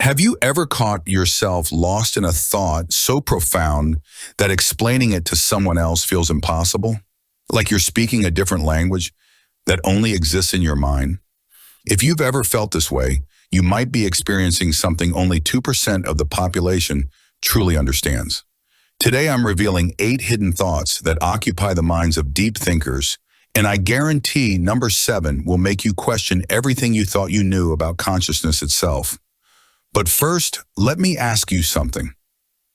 Have you ever caught yourself lost in a thought so profound that explaining it to someone else feels impossible? Like you're speaking a different language that only exists in your mind? If you've ever felt this way, you might be experiencing something only 2% of the population truly understands. Today I'm revealing 8 hidden thoughts that occupy the minds of deep thinkers, and I guarantee number 7 will make you question everything you thought you knew about consciousness itself. But first, let me ask you something.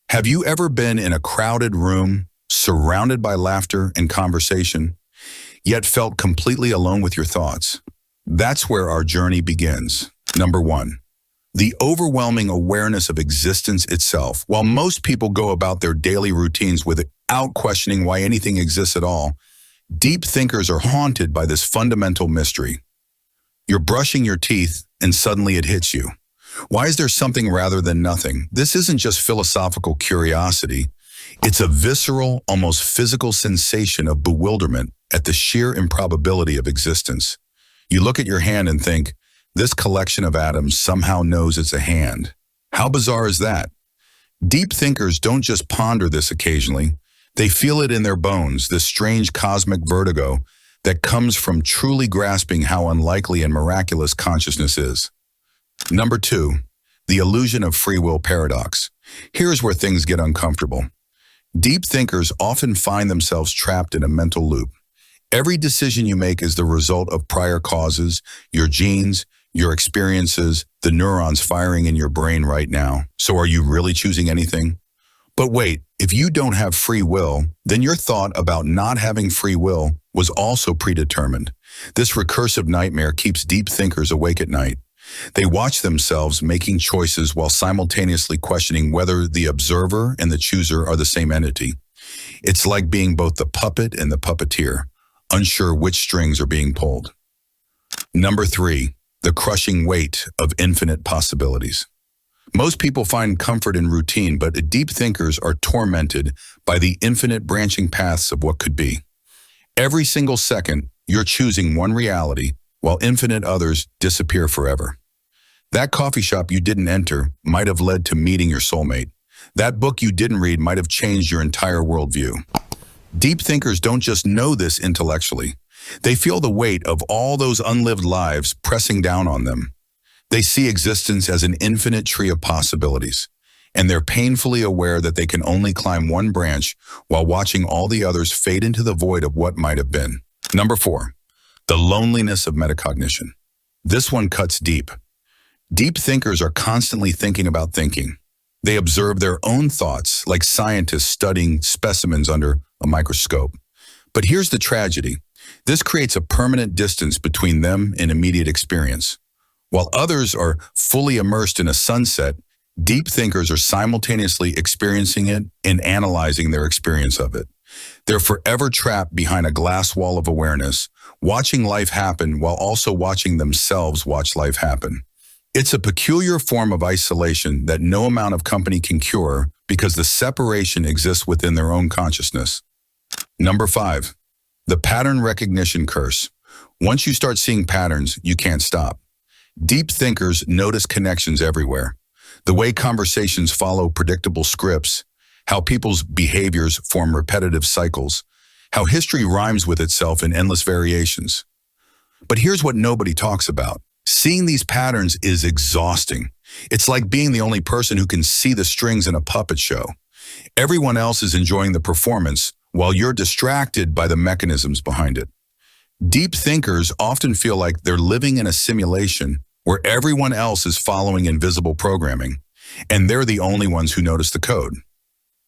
Have you ever been in a crowded room, surrounded by laughter and conversation, yet felt completely alone with your thoughts? That's where our journey begins. Number 1, the overwhelming awareness of existence itself. While most people go about their daily routines without questioning why anything exists at all, deep thinkers are haunted by this fundamental mystery. You're brushing your teeth and suddenly it hits you. Why is there something rather than nothing? This isn't just philosophical curiosity. It's a visceral, almost physical sensation of bewilderment at the sheer improbability of existence. You look at your hand and think, this collection of atoms somehow knows it's a hand. How bizarre is that? Deep thinkers don't just ponder this occasionally. They feel it in their bones, this strange cosmic vertigo that comes from truly grasping how unlikely and miraculous consciousness is. Number 2, the illusion of free will paradox. Here's where things get uncomfortable. Deep thinkers often find themselves trapped in a mental loop. Every decision you make is the result of prior causes, your genes, your experiences, the neurons firing in your brain right now. So are you really choosing anything? But wait, if you don't have free will, then your thought about not having free will was also predetermined. This recursive nightmare keeps deep thinkers awake at night. They watch themselves making choices while simultaneously questioning whether the observer and the chooser are the same entity. It's like being both the puppet and the puppeteer, unsure which strings are being pulled. Number 3, the crushing weight of infinite possibilities. Most people find comfort in routine, but deep thinkers are tormented by the infinite branching paths of what could be. Every single second, you're choosing one reality, while infinite others disappear forever. That coffee shop you didn't enter might have led to meeting your soulmate. That book you didn't read might have changed your entire worldview. Deep thinkers don't just know this intellectually. They feel the weight of all those unlived lives pressing down on them. They see existence as an infinite tree of possibilities, and they're painfully aware that they can only climb one branch while watching all the others fade into the void of what might have been. Number 4, the loneliness of metacognition. This one cuts deep. Deep thinkers are constantly thinking about thinking. They observe their own thoughts like scientists studying specimens under a microscope. But here's the tragedy. This creates a permanent distance between them and immediate experience. While others are fully immersed in a sunset, deep thinkers are simultaneously experiencing it and analyzing their experience of it. They're forever trapped behind a glass wall of awareness, watching life happen while also watching themselves watch life happen. It's a peculiar form of isolation that no amount of company can cure because the separation exists within their own consciousness. Number 5, the pattern recognition curse. Once you start seeing patterns, you can't stop. Deep thinkers notice connections everywhere. The way conversations follow predictable scripts, how people's behaviors form repetitive cycles, how history rhymes with itself in endless variations. But here's what nobody talks about. Seeing these patterns is exhausting. It's like being the only person who can see the strings in a puppet show. Everyone else is enjoying the performance while you're distracted by the mechanisms behind it. Deep thinkers often feel like they're living in a simulation where everyone else is following invisible programming, and they're the only ones who notice the code.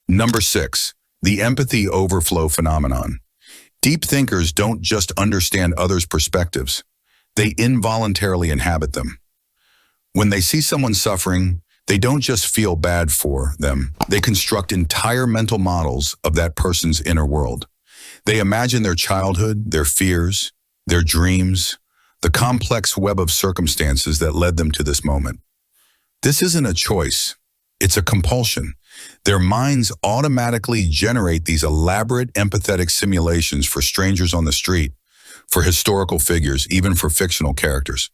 Number 6, the empathy overflow phenomenon. Deep thinkers don't just understand others' perspectives. They involuntarily inhabit them. When they see someone suffering, they don't just feel bad for them. They construct entire mental models of that person's inner world. They imagine their childhood, their fears, their dreams, the complex web of circumstances that led them to this moment. This isn't a choice. It's a compulsion. Their minds automatically generate these elaborate empathetic simulations for strangers on the street, for historical figures, even for fictional characters.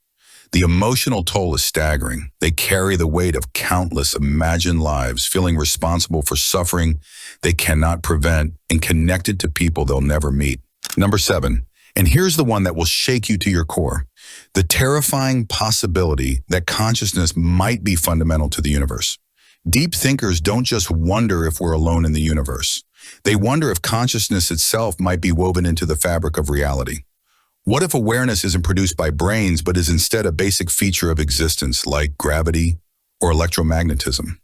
The emotional toll is staggering. They carry the weight of countless imagined lives, feeling responsible for suffering they cannot prevent and connected to people they'll never meet. Number 7, and here's the one that will shake you to your core: the terrifying possibility that consciousness might be fundamental to the universe. Deep thinkers don't just wonder if we're alone in the universe. They wonder if consciousness itself might be woven into the fabric of reality. What if awareness isn't produced by brains but is instead a basic feature of existence like gravity or electromagnetism?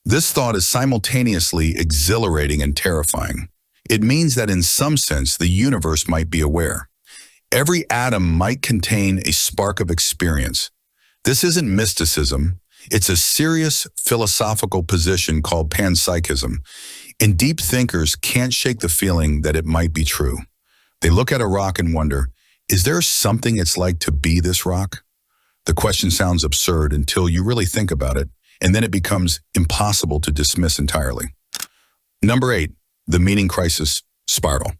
This thought is simultaneously exhilarating and terrifying. It means that in some sense the universe might be aware. Every atom might contain a spark of experience. This isn't mysticism. It's a serious philosophical position called panpsychism, and deep thinkers can't shake the feeling that it might be true. They look at a rock and wonder, is there something it's like to be this rock? The question sounds absurd until you really think about it, and then it becomes impossible to dismiss entirely. Number 8, the meaning crisis spiral.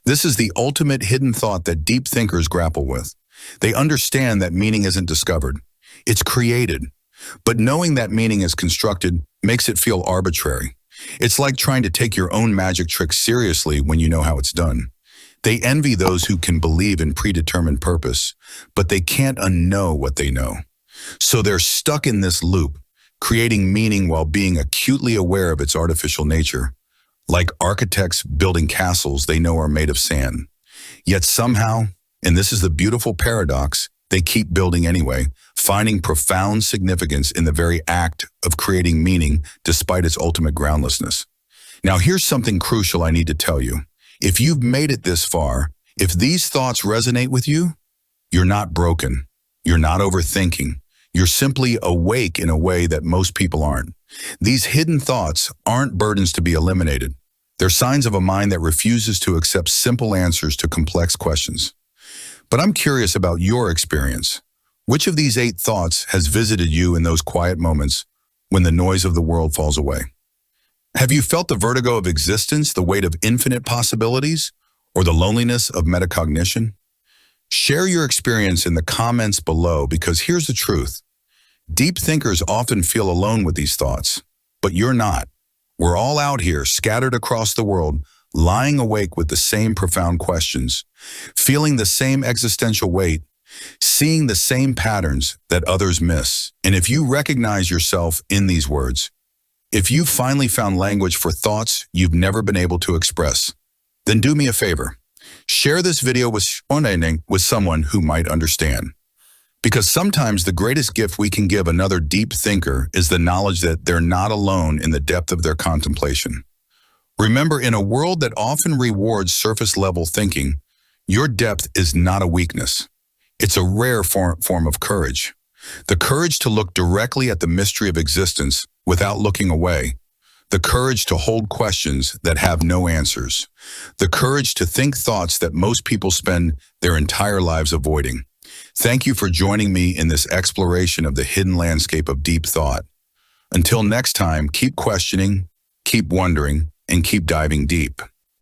This is the ultimate hidden thought that deep thinkers grapple with. They understand that meaning isn't discovered. It's created. But knowing that meaning is constructed makes it feel arbitrary. It's like trying to take your own magic trick seriously when you know how it's done. They envy those who can believe in predetermined purpose, but they can't unknow what they know. So they're stuck in this loop, creating meaning while being acutely aware of its artificial nature. Like architects building castles they know are made of sand. Yet somehow, and this is the beautiful paradox, they keep building anyway, finding profound significance in the very act of creating meaning despite its ultimate groundlessness. Now here's something crucial I need to tell you. If you've made it this far, if these thoughts resonate with you, you're not broken. You're not overthinking. You're simply awake in a way that most people aren't. These hidden thoughts aren't burdens to be eliminated. They're signs of a mind that refuses to accept simple answers to complex questions. But I'm curious about your experience. Which of these 8 thoughts has visited you in those quiet moments when the noise of the world falls away? Have you felt the vertigo of existence, the weight of infinite possibilities, or the loneliness of metacognition? Share your experience in the comments below, because here's the truth. Deep thinkers often feel alone with these thoughts, but you're not. We're all out here, scattered across the world, lying awake with the same profound questions, feeling the same existential weight, seeing the same patterns that others miss. And if you recognize yourself in these words, if you finally found language for thoughts you've never been able to express, then do me a favor. Share this video with someone who might understand. Because sometimes the greatest gift we can give another deep thinker is the knowledge that they're not alone in the depth of their contemplation. Remember, in a world that often rewards surface-level thinking, your depth is not a weakness. It's a rare form of courage. The courage to look directly at the mystery of existence without looking away. The courage to hold questions that have no answers. The courage to think thoughts that most people spend their entire lives avoiding. Thank you for joining me in this exploration of the hidden landscape of deep thought. Until next time, keep questioning, keep wondering, and keep diving deep.